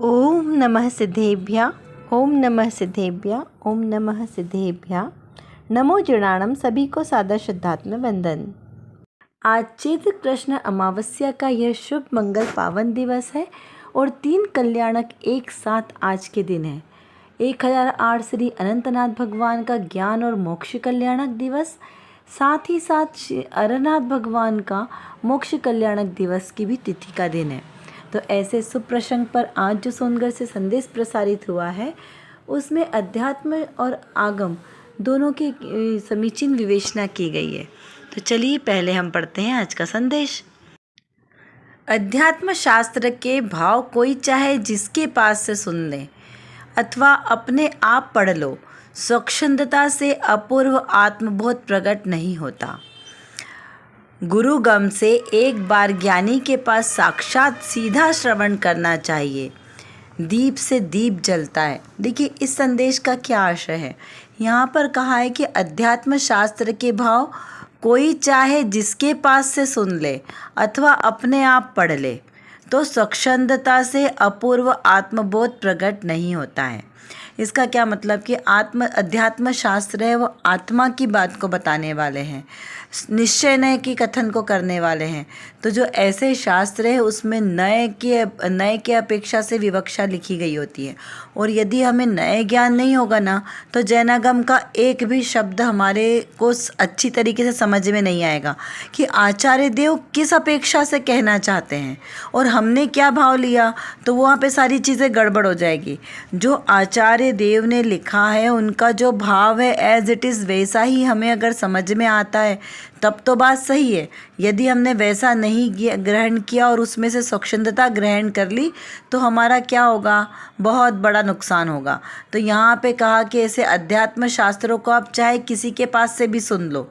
ओम नमः सिद्धेभ्यः। ओम नमः सिद्धेभ्यः। ओम नमः सिद्धेभ्यः। नमो जनाणम। सभी को सादर श्रद्धात्मक वंदन। आज चैत्र कृष्ण अमावस्या का यह शुभ मंगल पावन दिवस है और 3 कल्याणक एक साथ आज के दिन है। 1008 श्री अनंतनाथ भगवान का ज्ञान और मोक्ष कल्याणक दिवस, साथ ही साथ श्री अरनाथ भगवान का मोक्ष कल्याणक दिवस की भी तिथि का दिन है। तो ऐसे शुभ प्रसंग पर आज जो सोनगढ़ से संदेश प्रसारित हुआ है उसमें अध्यात्म और आगम दोनों की समीचीन विवेचना की गई है। तो चलिए पहले हम पढ़ते हैं आज का संदेश। अध्यात्म शास्त्र के भाव कोई चाहे जिसके पास से सुन ले अथवा अपने आप पढ़ लो, स्वच्छंदता से अपूर्व आत्मबोध प्रकट नहीं होता। गुरुगम से एक बार ज्ञानी के पास साक्षात सीधा श्रवण करना चाहिए। दीप से दीप जलता है। देखिए इस संदेश का क्या आशय है। यहाँ पर कहा है कि अध्यात्म शास्त्र के भाव कोई चाहे जिसके पास से सुन ले अथवा अपने आप पढ़ ले तो स्वच्छंदता से अपूर्व आत्मबोध प्रकट नहीं होता है। इसका क्या मतलब कि अध्यात्म शास्त्र है वो आत्मा की बात को बताने वाले हैं, निश्चय नए की कथन को करने वाले हैं। तो जो ऐसे शास्त्र है उसमें नए के अपेक्षा से विवक्षा लिखी गई होती है। और यदि हमें नए ज्ञान नहीं होगा ना तो जैनागम का एक भी शब्द हमारे को अच्छी तरीके से समझ में नहीं आएगा कि आचार्य देव किस अपेक्षा से कहना चाहते हैं और हमने क्या भाव लिया, तो वहाँ पे सारी चीज़ें गड़बड़ हो जाएगी। जो आचार्य देव ने लिखा है उनका जो भाव है एज इट इज़ वैसा ही हमें अगर समझ में आता है तब तो बात सही है। यदि हमने वैसा नहीं ग्रहण किया और उसमें से स्वच्छंदता ग्रहण कर ली तो हमारा क्या होगा, बहुत बड़ा नुकसान होगा। तो यहाँ पे कहा कि ऐसे अध्यात्म शास्त्रों को आप चाहे किसी के पास से भी सुन लो,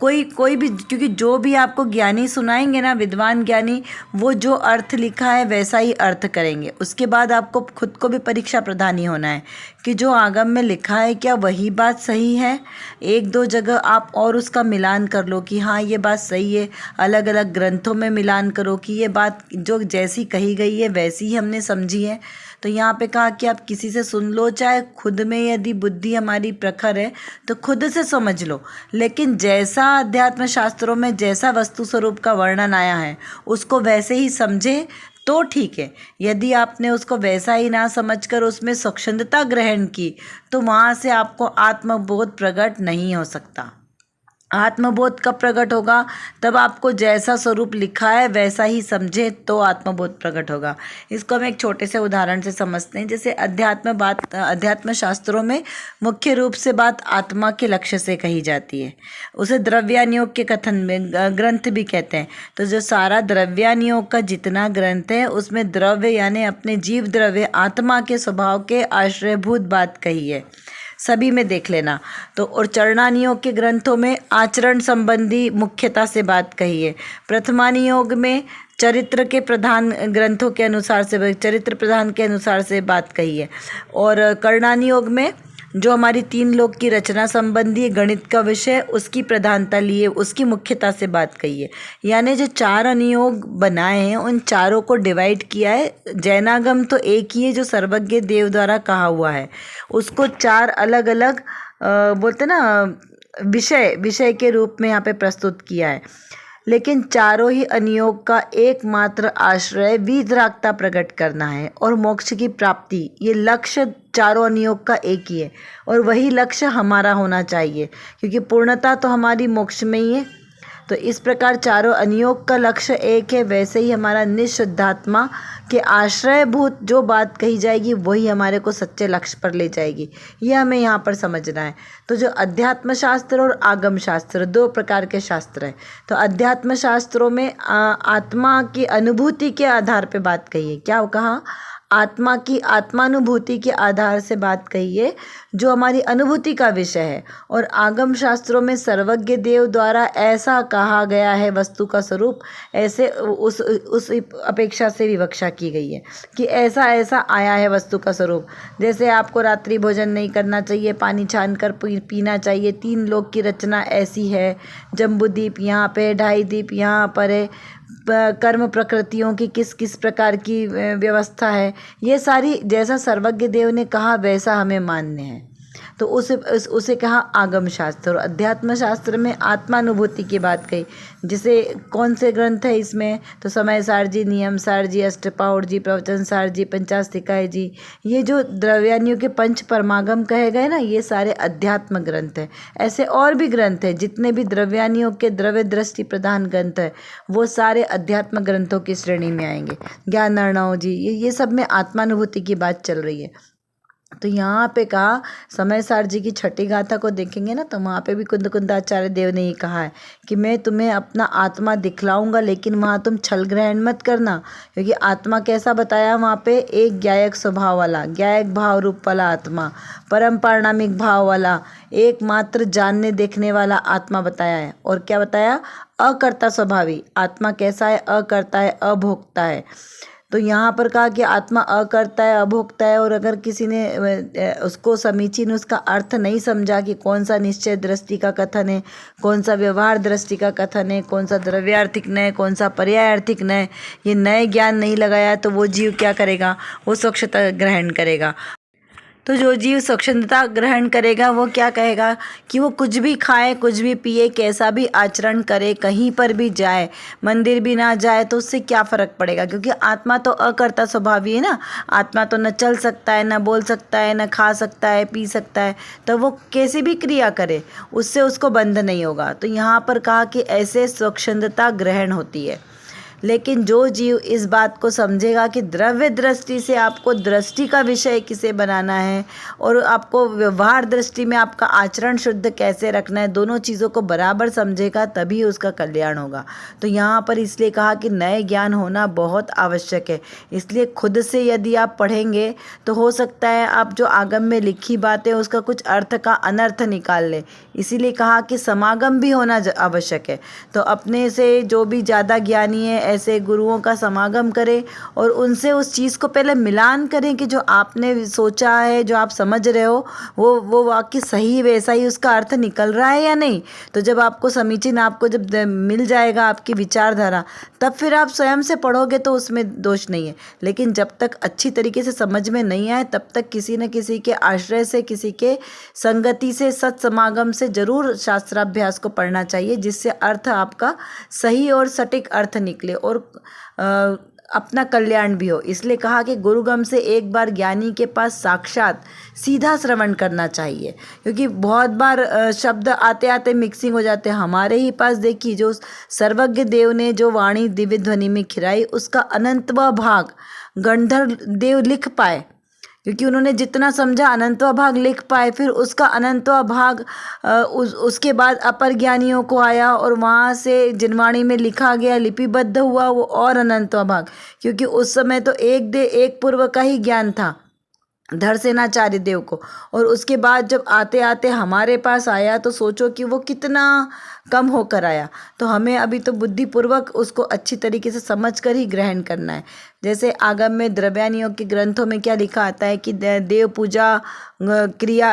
कोई भी, क्योंकि जो भी आपको ज्ञानी सुनाएंगे ना, विद्वान ज्ञानी, वो जो अर्थ लिखा है वैसा ही अर्थ करेंगे। उसके बाद आपको खुद को भी परीक्षा प्रधान ही होना है कि जो आगम में लिखा है क्या वही बात सही है। एक दो जगह आप और उसका मिलान कर लो कि हाँ ये बात सही है। अलग अलग ग्रंथों में मिलान करो कि ये बात जो जैसी कही गई है वैसी ही हमने समझी है। तो यहाँ पे कहा कि आप किसी से सुन लो, चाहे खुद में यदि बुद्धि हमारी प्रखर है तो खुद से समझ लो, लेकिन जैसा अध्यात्म शास्त्रों में जैसा वस्तु स्वरूप का वर्णन आया है उसको वैसे ही समझे तो ठीक है। यदि आपने उसको वैसा ही ना समझकर उसमें स्वच्छंदता ग्रहण की तो वहाँ से आपको आत्मबोध प्रकट नहीं हो सकता। आत्मबोध कब प्रकट होगा, तब आपको जैसा स्वरूप लिखा है वैसा ही समझे तो आत्मबोध प्रकट होगा। इसको हम एक छोटे से उदाहरण से समझते हैं। जैसे अध्यात्म शास्त्रों में मुख्य रूप से बात आत्मा के लक्ष्य से कही जाती है। उसे द्रव्यानुयोग के कथन में ग्रंथ भी कहते हैं। तो जो सारा द्रव्यानुयोग का जितना ग्रंथ है उसमें द्रव्य यानी अपने जीव द्रव्य आत्मा के स्वभाव के आश्रयभूत बात कही है, सभी में देख लेना। तो और चरणानियोग के ग्रंथों में आचरण संबंधी मुख्यता से बात कही है। प्रथमानियोग में चरित्र के प्रधान ग्रंथों के अनुसार से, चरित्र प्रधान के अनुसार से बात कही है। और कर्णानियोग में जो हमारी 3 लोक की रचना संबंधी गणित का विषय उसकी प्रधानता लिए उसकी मुख्यता से बात कही है। यानी जो 4 अनुयोग बनाए हैं उन चारों को डिवाइड किया है। जैनागम तो एक ही है जो सर्वज्ञ देव द्वारा कहा हुआ है, उसको 4 अलग अलग बोलते ना विषय के रूप में यहाँ पे प्रस्तुत किया है। लेकिन चारों ही अनुयोग का एकमात्र आश्रय वीतरागता प्रकट करना है और मोक्ष की प्राप्ति, ये लक्ष्य चारों अनुयोग का एक ही है और वही लक्ष्य हमारा होना चाहिए, क्योंकि पूर्णता तो हमारी मोक्ष में ही है। तो इस प्रकार चारों अनुयोग का लक्ष्य एक है, वैसे ही हमारा निःशुद्धात्मा के आश्रयभूत जो बात कही जाएगी वही हमारे को सच्चे लक्ष्य पर ले जाएगी। यह हमें यहाँ पर समझना है। तो जो अध्यात्म शास्त्र और आगम शास्त्र 2 प्रकार के शास्त्र हैं। तो अध्यात्म शास्त्रों में आत्मा की अनुभूति के आधार पर बात कही है। क्या कहा, आत्मा की आत्मानुभूति के आधार से बात कही है जो हमारी अनुभूति का विषय है। और आगम शास्त्रों में सर्वज्ञ देव द्वारा ऐसा कहा गया है वस्तु का स्वरूप, ऐसे उस अपेक्षा से विवक्षा की गई है कि ऐसा ऐसा आया है वस्तु का स्वरूप। जैसे आपको रात्रि भोजन नहीं करना चाहिए, पानी छान कर पीना चाहिए, 3 लोक की रचना ऐसी है, जम्बूद्वीप यहाँ पे, 2.5 द्वीप यहाँ पर है, कर्म प्रकृतियों की किस किस प्रकार की व्यवस्था है, ये सारी जैसा सर्वज्ञ देव ने कहा वैसा हमें मान्य है। तो उसे कहा आगम शास्त्र। और अध्यात्म शास्त्र में आत्मानुभूति की बात कही। जिसे कौन से ग्रंथ है इसमें, तो समय सार जी, नियम सार जी, अष्टपाउर जी, प्रवचन सार जी, पंचास्तिकाय जी, ये जो द्रव्यानियों के पंच परमागम कहे गए ना, ये सारे अध्यात्म ग्रंथ हैं। ऐसे और भी ग्रंथ हैं, जितने भी द्रव्यानियों के द्रव्य दृष्टि प्रधान ग्रंथ है वो सारे अध्यात्म ग्रंथों की श्रेणी में आएंगे। ज्ञान अर्णव जी, ये सब में आत्मानुभूति की बात चल रही है। तो यहाँ पे कहा, समय सार जी की छठी गाथा को देखेंगे ना, तो वहाँ पे भी कुंदकुंदाचार्य देव ने ये कहा है कि मैं तुम्हें अपना आत्मा दिखलाऊंगा, लेकिन वहाँ तुम छल ग्रहण मत करना। क्योंकि आत्मा कैसा बताया वहाँ पे, एक ज्ञायक स्वभाव वाला, ज्ञायक भाव रूप वाला आत्मा, परम पारणामिक भाव वाला, एकमात्र जानने देखने वाला आत्मा बताया है। और क्या बताया, अकर्ता स्वभावी आत्मा कैसा है, अकर्ता है, अभोक्ता है। तो यहाँ पर कहा कि आत्मा अकर्ता है, अभोक्ता है। और अगर किसी ने उसको समीचीन उसका अर्थ नहीं समझा कि कौन सा निश्चय दृष्टि का कथन है, कौन सा व्यवहार दृष्टि का कथन है, कौन सा द्रव्यार्थिक नय, कौन सा पर्यायार्थिक नय, ये नए ज्ञान नहीं लगाया, तो वो जीव क्या करेगा, वो स्वच्छता ग्रहण करेगा। तो जो जीव स्वच्छंदता ग्रहण करेगा वो क्या कहेगा कि वो कुछ भी खाए, कुछ भी पिए, कैसा भी आचरण करे, कहीं पर भी जाए, मंदिर भी ना जाए, तो उससे क्या फ़र्क पड़ेगा। क्योंकि आत्मा तो अकर्ता स्वभावी है ना, आत्मा तो न चल सकता है, न बोल सकता है, न खा सकता है, पी सकता है, तो वो कैसी भी क्रिया करे उससे उसको बंध नहीं होगा। तो यहाँ पर कहा कि ऐसे स्वच्छंदता ग्रहण होती है। लेकिन जो जीव इस बात को समझेगा कि द्रव्य दृष्टि से आपको दृष्टि का विषय किसे बनाना है और आपको व्यवहार दृष्टि में आपका आचरण शुद्ध कैसे रखना है, दोनों चीज़ों को बराबर समझेगा, तभी उसका कल्याण होगा। तो यहाँ पर इसलिए कहा कि नए ज्ञान होना बहुत आवश्यक है। इसलिए खुद से यदि आप पढ़ेंगे तो हो सकता है आप जो आगम में लिखी बातें उसका कुछ अर्थ का अनर्थ निकाल लें। इसीलिए कहा कि समागम भी होना आवश्यक है। तो अपने से जो भी ज़्यादा ज्ञानी है ऐसे गुरुओं का समागम करें और उनसे उस चीज़ को पहले मिलान करें कि जो आपने सोचा है, जो आप समझ रहे हो, वो वाक्य सही वैसा ही उसका अर्थ निकल रहा है या नहीं। तो जब आपको समीचीन, आपको जब मिल जाएगा आपकी विचारधारा, तब फिर आप स्वयं से पढ़ोगे तो उसमें दोष नहीं है। लेकिन जब तक अच्छी तरीके से समझ में नहीं आए तब तक किसी न किसी के आश्रय से, किसी के संगति से, सत्समागम से जरूर शास्त्राभ्यास को पढ़ना चाहिए, जिससे अर्थ आपका सही और सटीक अर्थ निकले और अपना कल्याण भी हो। इसलिए कहा कि गुरुगम से एक बार ज्ञानी के पास साक्षात सीधा श्रवण करना चाहिए। क्योंकि बहुत बार शब्द आते आते मिक्सिंग हो जाते हैं। हमारे ही पास देखिए, जो सर्वज्ञ देव ने जो वाणी दिव्य ध्वनि में खिराई, उसका अनंतवा भाग गंधर्व देव लिख पाए, क्योंकि उन्होंने जितना समझा अनंतवा भाग लिख पाए। फिर उसका अनंतवा भाग उसके बाद अपर ज्ञानियों को आया और वहाँ से जिनवाणी में लिखा गया, लिपिबद्ध हुआ वो और अनंतवा भाग। क्योंकि उस समय तो एक पूर्व का ही ज्ञान था धरसेनाचार्य देव को, और उसके बाद जब आते आते हमारे पास आया तो सोचो कि वो कितना कम होकर आया। तो हमें अभी तो बुद्धिपूर्वक उसको अच्छी तरीके से समझ कर ही ग्रहण करना है। जैसे आगम में द्रव्यानियों के ग्रंथों में क्या लिखा आता है कि देव पूजा, क्रिया,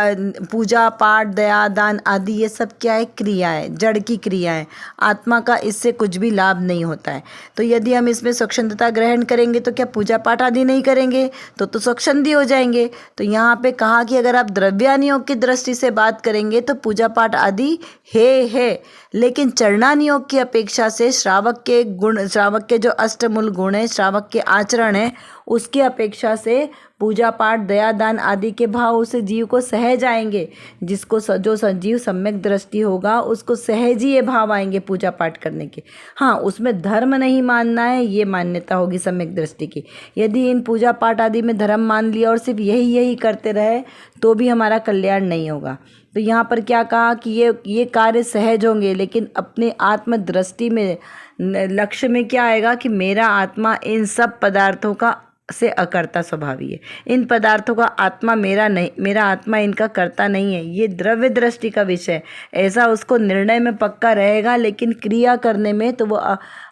पूजा पाठ, दया दान आदि, ये सब क्या है, क्रिया है, जड़ की क्रिया है। आत्मा का इससे कुछ भी लाभ नहीं होता है। तो यदि हम इसमें स्वच्छंदता ग्रहण करेंगे तो क्या पूजा पाठ आदि नहीं करेंगे तो स्वच्छंदी हो जाएंगे। तो यहाँ पे कहा कि अगर आप द्रव्यानियोग की दृष्टि से बात करेंगे तो पूजा पाठ आदि है, लेकिन चरणानियोग की अपेक्षा से श्रावक के गुण, श्रावक के जो अष्टमूल गुण है, श्रावक के आचरण है, उसकी अपेक्षा से पूजा पाठ, दया दान आदि के भाव उस जीव को सहज आएंगे। जिसको जो संजीव सम्यक दृष्टि होगा उसको सहज ही ये भाव आएंगे पूजा पाठ करने के। हाँ, उसमें धर्म नहीं मानना है, ये मान्यता होगी सम्यक दृष्टि की। यदि इन पूजा पाठ आदि में धर्म मान लिया और सिर्फ यही करते रहे तो भी हमारा कल्याण नहीं होगा। तो यहाँ पर क्या कहा कि ये कार्य सहज होंगे, लेकिन अपने आत्म दृष्टि में, लक्ष्य में क्या आएगा कि मेरा आत्मा इन सब पदार्थों का से अकर्ता स्वभावी है। इन पदार्थों का आत्मा मेरा नहीं, मेरा आत्मा इनका कर्ता नहीं है। ये द्रव्य दृष्टि का विषय, ऐसा उसको निर्णय में पक्का रहेगा। लेकिन क्रिया करने में तो वो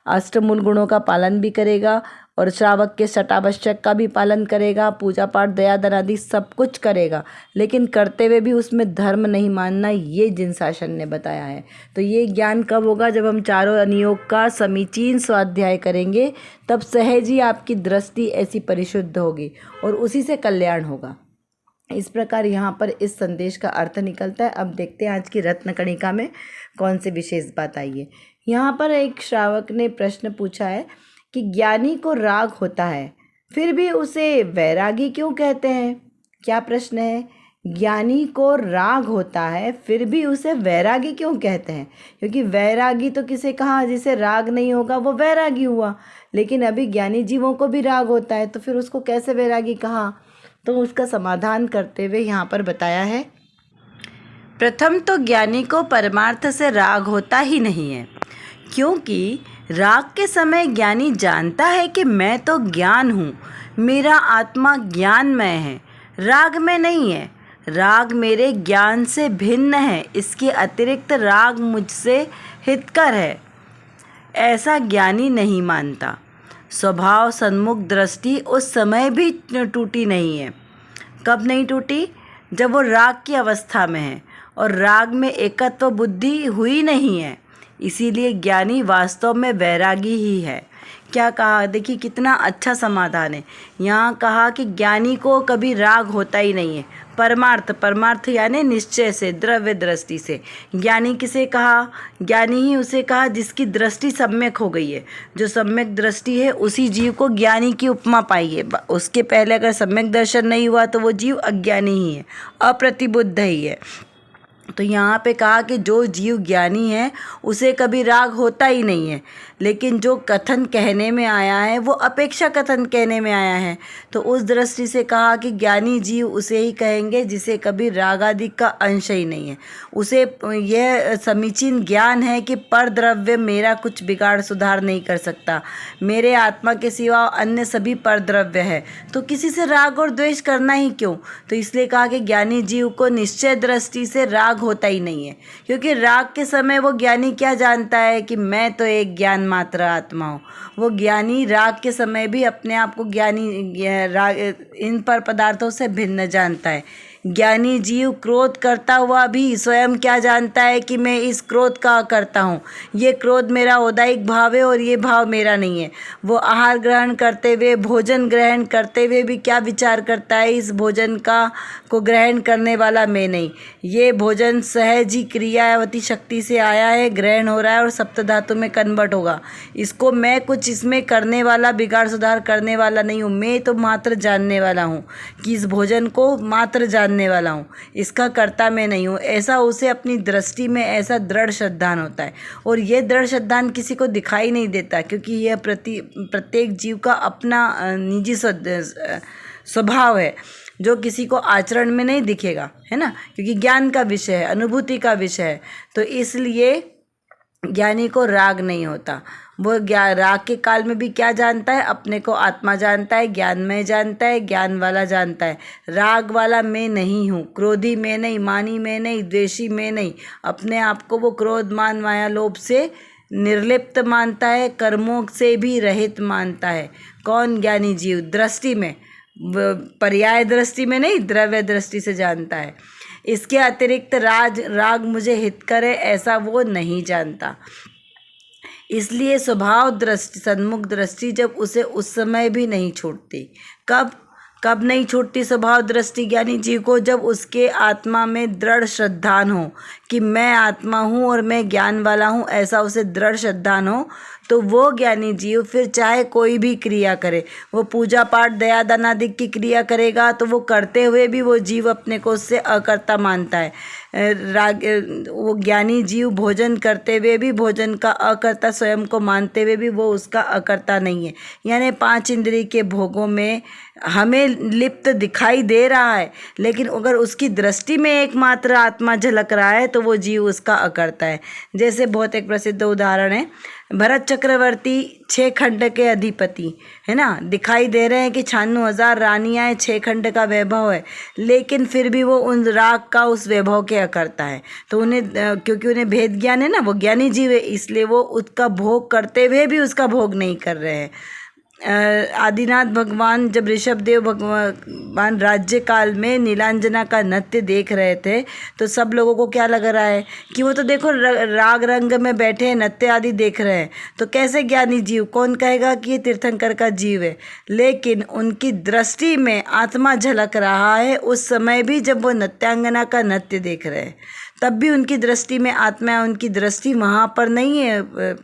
अष्टमूल गुणों का पालन भी करेगा और श्रावक के शटावश्यक का भी पालन करेगा, पूजा पाठ दया दान आदि सब कुछ करेगा, लेकिन करते हुए भी उसमें धर्म नहीं मानना, ये जिन शासन ने बताया है। तो ये ज्ञान कब होगा? जब हम चारों नियोग का समीचीन स्वाध्याय करेंगे, तब सहज ही आपकी दृष्टि ऐसी परिशुद्ध होगी और उसी से कल्याण होगा। इस प्रकार यहाँ पर इस संदेश का अर्थ निकलता है। अब देखते हैं आज की रत्न कणिका में कौन सी विशेष बात आई है। यहाँ पर एक श्रावक ने प्रश्न पूछा है कि ज्ञानी को राग होता है फिर भी उसे वैरागी क्यों कहते हैं? क्या प्रश्न है? ज्ञानी को राग होता है फिर भी उसे वैरागी क्यों कहते हैं? क्योंकि वैरागी तो किसे कहा जिसे राग नहीं होगा वो वैरागी हुआ, लेकिन अभी ज्ञानी जीवों को भी राग होता है, तो फिर उसको कैसे वैरागी कहा? तो उसका समाधान करते हुए यहाँ पर बताया है। प्रथम तो ज्ञानी को परमार्थ से राग होता ही नहीं है, क्योंकि राग के समय ज्ञानी जानता है कि मैं तो ज्ञान हूँ, मेरा आत्मा ज्ञानमय है, राग में नहीं है, राग मेरे ज्ञान से भिन्न है, इसके अतिरिक्त राग मुझसे हितकर है, ऐसा ज्ञानी नहीं मानता। स्वभाव सन्मुख दृष्टि उस समय भी टूटी नहीं है। कब नहीं टूटी? जब वो राग की अवस्था में है और राग में एकत्व बुद्धि हुई नहीं है, इसीलिए ज्ञानी वास्तव में वैरागी ही है। क्या कहा? देखिए कितना अच्छा समाधान है। यहाँ कहा कि ज्ञानी को कभी राग होता ही नहीं है। परमार्थ यानी निश्चय से, द्रव्य दृष्टि से। ज्ञानी किसे कहा? ज्ञानी ही उसे कहा जिसकी दृष्टि सम्यक हो गई है। जो सम्यक दृष्टि है उसी जीव को ज्ञानी की उपमा पाई है। उसके पहले अगर सम्यक दर्शन नहीं हुआ तो वो जीव अज्ञानी ही है, अप्रतिबुद्ध ही है। तो यहाँ पे कहा कि जो जीव ज्ञानी है उसे कभी राग होता ही नहीं है, लेकिन जो कथन कहने में आया है वो अपेक्षा कथन कहने में आया है। तो उस दृष्टि से कहा कि ज्ञानी जीव उसे ही कहेंगे जिसे कभी राग आदि का अंश ही नहीं है। उसे यह समीचीन ज्ञान है कि पर द्रव्य मेरा कुछ बिगाड़ सुधार नहीं कर सकता, मेरे आत्मा के सिवा अन्य सभी पर द्रव्य है, तो किसी से राग और द्वेष करना ही क्यों? तो इसलिए कहा कि ज्ञानी जीव को निश्चय दृष्टि से राग होता ही नहीं है, क्योंकि राग के समय वो ज्ञानी क्या जानता है कि मैं तो एक ज्ञान मात्र आत्मा हूँ। वो ज्ञानी राग के समय भी अपने आप को ज्ञानी राग इन पर पदार्थों से भिन्न जानता है। ज्ञानी जीव क्रोध करता हुआ भी स्वयं क्या जानता है कि मैं इस क्रोध का करता हूँ, ये क्रोध मेरा औदायिक भाव है और ये भाव मेरा नहीं है। वो आहार ग्रहण करते हुए, भोजन ग्रहण करते हुए भी क्या विचार करता है, इस भोजन को ग्रहण करने वाला मैं नहीं, ये भोजन सहज ही क्रियावती शक्ति से आया है, ग्रहण हो रहा है और सप्त धातु में कन्वर्ट होगा। इसको मैं कुछ इसमें करने वाला, बिगाड़ सुधार करने वाला नहीं हूँ। मैं तो मात्र जानने वाला हूँ कि इस भोजन को मात्र जानने वाला हूँ, इसका कर्ता मैं नहीं हूँ। ऐसा उसे अपनी दृष्टि में ऐसा दृढ़ श्रद्धान होता है, और ये दृढ़ श्रद्धान किसी को दिखाई नहीं देता, क्योंकि यह प्रत्येक जीव का अपना निजी स्वभाव है जो किसी को आचरण में नहीं दिखेगा, है ना, क्योंकि ज्ञान का विषय है, अनुभूति का विषय है। तो इसलिए ज्ञानी को राग नहीं होता। वो राग के काल में भी क्या जानता है? अपने को आत्मा जानता है, ज्ञानमय जानता है, ज्ञान वाला जानता है। राग वाला मैं नहीं हूँ, क्रोधी मैं नहीं, मानी मैं नहीं, द्वेषी मैं नहीं। अपने आप को वो क्रोध मान माया लोभ से निर्लिप्त मानता है, कर्मों से भी रहित मानता है। कौन? ज्ञानी जीव। दृष्टि में, पर्याय दृष्टि में नहीं, द्रव्य दृष्टि से जानता है। इसके अतिरिक्त राग मुझे हितकर है ऐसा वो नहीं जानता। इसलिए स्वभाव दृष्टि, सन्मुख दृष्टि जब उसे उस समय भी नहीं छूटती। कब नहीं छूटती स्वभाव दृष्टि ज्ञानी जीव को? जब उसके आत्मा में दृढ़ श्रद्धान हो कि मैं आत्मा हूँ और मैं ज्ञान वाला हूँ, ऐसा उसे दृढ़ श्रद्धान हो, तो वो ज्ञानी जीव फिर चाहे कोई भी क्रिया करे, वो पूजा पाठ दया दान आदि की क्रिया करेगा, तो वो करते हुए भी वो जीव अपने को उससे अकर्ता मानता है। वो ज्ञानी जीव भोजन करते हुए भी भोजन का अकर्ता स्वयं को मानते हुए भी वो उसका अकर्ता नहीं है। यानी 5 इंद्रिय के भोगों में हमें लिप्त दिखाई दे रहा है, लेकिन अगर उसकी दृष्टि में एकमात्र आत्मा झलक रहा है तो वो जीव उसका अकर्ता है। जैसे बहुत एक प्रसिद्ध उदाहरण है, भरत चक्रवर्ती 6 खंड के अधिपति है ना, दिखाई दे रहे हैं कि 96,000 रानियाँ, 6 खंड का वैभव है, लेकिन फिर भी वो उन राग का, उस वैभव के अकर्ता है। तो क्योंकि उन्हें भेद ज्ञान है ना, वो ज्ञानी जीव है, इसलिए वो उसका भोग करते हुए भी उसका भोग नहीं कर रहे हैं। आदिनाथ भगवान जब ऋषभदेव भगवान राज्य काल में नीलांजना का नृत्य देख रहे थे तो सब लोगों को क्या लग रहा है कि वो तो देखो राग रंग में बैठे हैं, नृत्य आदि देख रहे हैं, तो कैसे ज्ञानी जीव, कौन कहेगा कि ये तीर्थंकर का जीव है। लेकिन उनकी दृष्टि में आत्मा झलक रहा है उस समय भी जब वो नृत्यांगना का नृत्य देख रहे हैं, तब भी उनकी दृष्टि में आत्मा है, उनकी दृष्टि वहाँ पर नहीं है।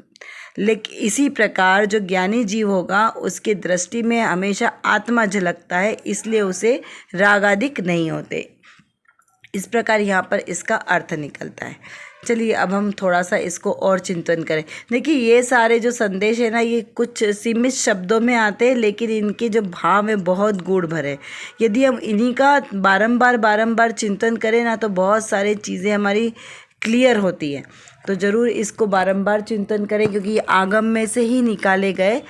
लेकिन इसी प्रकार जो ज्ञानी जीव होगा उसकी दृष्टि में हमेशा आत्मा झलकता है, इसलिए उसे रागादिक नहीं होते। इस प्रकार यहाँ पर इसका अर्थ निकलता है। चलिए अब हम थोड़ा सा इसको और चिंतन करें। देखिए ये सारे जो संदेश है ना, ये कुछ सीमित शब्दों में आते हैं लेकिन इनके जो भाव है बहुत गूढ़ भरे। यदि हम इन्हीं का बारंबार चिंतन करें ना तो बहुत सारी चीज़ें हमारी क्लियर होती है। तो ज़रूर इसको बारंबार चिंतन करें, क्योंकि ये आगम में से ही निकाले गए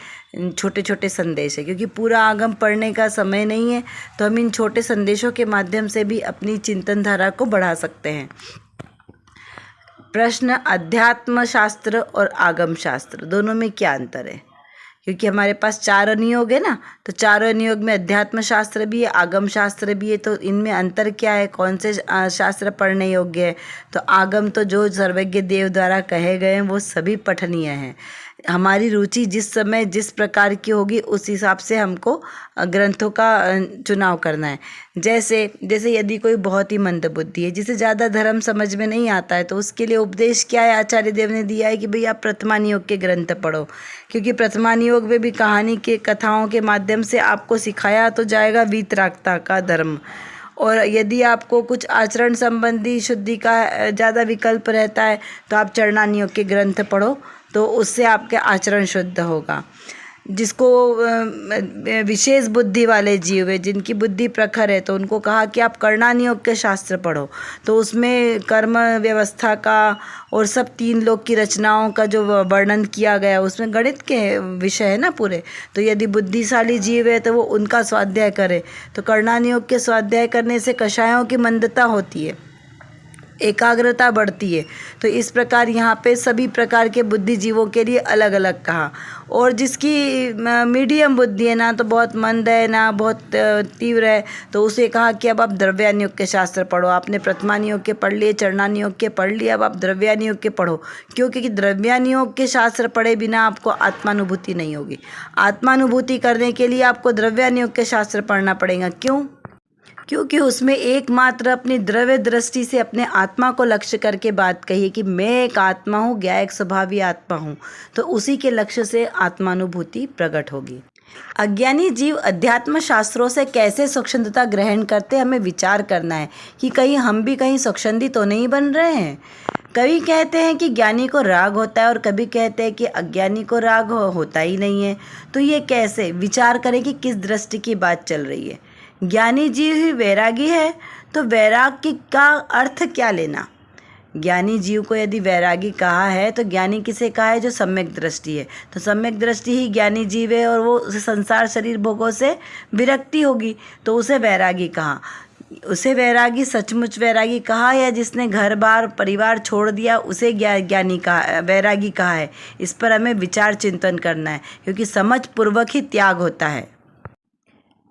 छोटे छोटे संदेश है। क्योंकि पूरा आगम पढ़ने का समय नहीं है, तो हम इन छोटे संदेशों के माध्यम से भी अपनी चिंतन धारा को बढ़ा सकते हैं। प्रश्न, अध्यात्म शास्त्र और आगम शास्त्र दोनों में क्या अंतर है? क्योंकि हमारे पास 4 अनुयोग है ना, तो 4 अनुयोग में अध्यात्म शास्त्र भी है, आगम शास्त्र भी है, तो इनमें अंतर क्या है, कौन से शास्त्र पढ़ने योग्य है? तो आगम तो जो सर्वज्ञ देव द्वारा कहे गए हैं वो सभी पठनीय हैं। हमारी रुचि जिस समय जिस प्रकार की होगी उस हिसाब से हमको ग्रंथों का चुनाव करना है। जैसे यदि कोई बहुत ही मंदबुद्धि है, जिसे ज़्यादा धर्म समझ में नहीं आता है, तो उसके लिए उपदेश क्या है, आचार्य देव ने दिया है कि भाई आप प्रथमानियोग के ग्रंथ पढ़ो। क्योंकि प्रथमानियोग में भी कहानी के कथाओं के माध्यम से आपको सिखाया तो जाएगा वीतरागता का धर्म। और यदि आपको कुछ आचरण संबंधी शुद्धि का ज़्यादा विकल्प रहता है तो आप चरणानियोग के ग्रंथ पढ़ो, तो उससे आपके आचरण शुद्ध होगा। जिसको विशेष बुद्धि वाले जीव है, जिनकी बुद्धि प्रखर है, तो उनको कहा कि आप कर्णानियोग के शास्त्र पढ़ो, तो उसमें कर्म व्यवस्था का और सब 3 लोक की रचनाओं का जो वर्णन किया गया उसमें गणित के विषय है ना पूरे। तो यदि बुद्धिशाली जीव है तो वो उनका स्वाध्याय करे। तो कर्णानियोग के स्वाध्याय करने से कषायों की मंदता होती है, एकाग्रता बढ़ती है। तो इस प्रकार यहाँ पे सभी प्रकार के बुद्धिजीवों के लिए अलग अलग कहा। और जिसकी मीडियम बुद्धि है ना, तो बहुत मंद है ना बहुत तीव्र है, तो उसे कहा कि अब आप द्रव्यानुयोग के शास्त्र पढ़ो। आपने प्रथमानुयोग के पढ़ लिए, चरणानुयोग के पढ़ लिए, अब आप द्रव्यानुयोग के पढ़ो। क्योंकि द्रव्यानुयोग के शास्त्र पढ़े बिना आपको आत्मानुभूति नहीं होगी। आत्मानुभूति करने के लिए आपको द्रव्यानुयोग के शास्त्र पढ़ना पड़ेगा। क्यों? क्योंकि उसमें एकमात्र अपनी द्रव्य दृष्टि से अपने आत्मा को लक्ष्य करके बात कही है कि मैं एक आत्मा हूँ, ज्ञायक स्वभावी आत्मा हूँ। तो उसी के लक्ष्य से आत्मानुभूति प्रकट होगी। अज्ञानी जीव अध्यात्म शास्त्रों से कैसे स्वच्छंदता ग्रहण करते, हमें विचार करना है कि कहीं हम भी कहीं स्वच्छंदी तो नहीं बन रहे हैं। कभी कहते हैं कि ज्ञानी को राग होता है और कभी कहते हैं कि अज्ञानी को राग होता ही नहीं है। तो ये कैसे? विचार करें कि किस दृष्टि की बात चल रही है। ज्ञानी जीव ही वैरागी है, तो वैराग का अर्थ क्या लेना? ज्ञानी जीव को यदि वैरागी कहा है तो ज्ञानी किसे कहा है? जो सम्यक दृष्टि है। तो सम्यक दृष्टि ही ज्ञानी जीव है और वो संसार शरीर भोगों से विरक्ति होगी, तो उसे वैरागी कहा। उसे वैरागी सचमुच वैरागी कहा या जिसने घर बार परिवार छोड़ दिया उसे ज्ञानी कहा, वैरागी कहा है? इस पर हमें विचार चिंतन करना है, क्योंकि समझ पूर्वक ही त्याग होता है।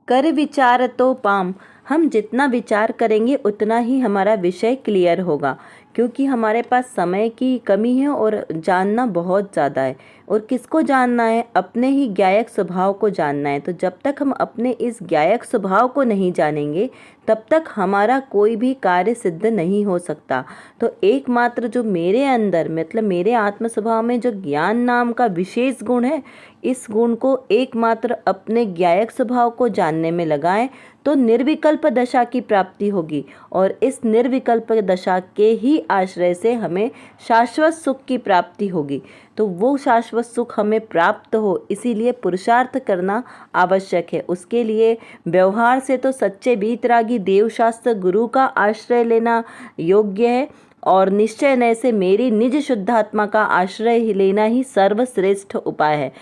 कर विचार तो पाम, हम जितना विचार करेंगे उतना ही हमारा विषय क्लियर होगा। क्योंकि हमारे पास समय की कमी है और जानना बहुत ज़्यादा है। और किसको जानना है? अपने ही ज्ञायक स्वभाव को जानना है। तो जब तक हम अपने इस ज्ञायक स्वभाव को नहीं जानेंगे तब तक हमारा कोई भी कार्य सिद्ध नहीं हो सकता। तो एकमात्र जो मेरे अंदर मतलब मेरे आत्म स्वभाव में जो ज्ञान नाम का विशेष गुण है, इस गुण को एकमात्र अपने ज्ञायक स्वभाव को जानने में लगाएं तो निर्विकल्प दशा की प्राप्ति होगी। और इस निर्विकल्प दशा के ही आश्रय से हमें शाश्वत सुख की प्राप्ति होगी। तो वो शाश्वत सुख हमें प्राप्त हो, इसीलिए पुरुषार्थ करना आवश्यक है। उसके लिए व्यवहार से तो सच्चे वीतरागी देवशास्त्र गुरु का आश्रय लेना योग्य है, और निश्चय नय से मेरी निज शुद्धात्मा का आश्रय लेना ही सर्वश्रेष्ठ उपाय है।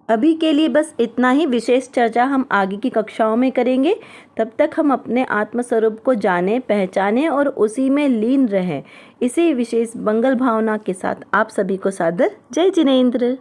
अभी के लिए बस इतना ही। विशेष चर्चा हम आगे की कक्षाओं में करेंगे। तब तक हम अपने आत्मस्वरूप को जानें, पहचानें और उसी में लीन रहें। इसी विशेष मंगल भावना के साथ आप सभी को सादर जय जिनेंद्र।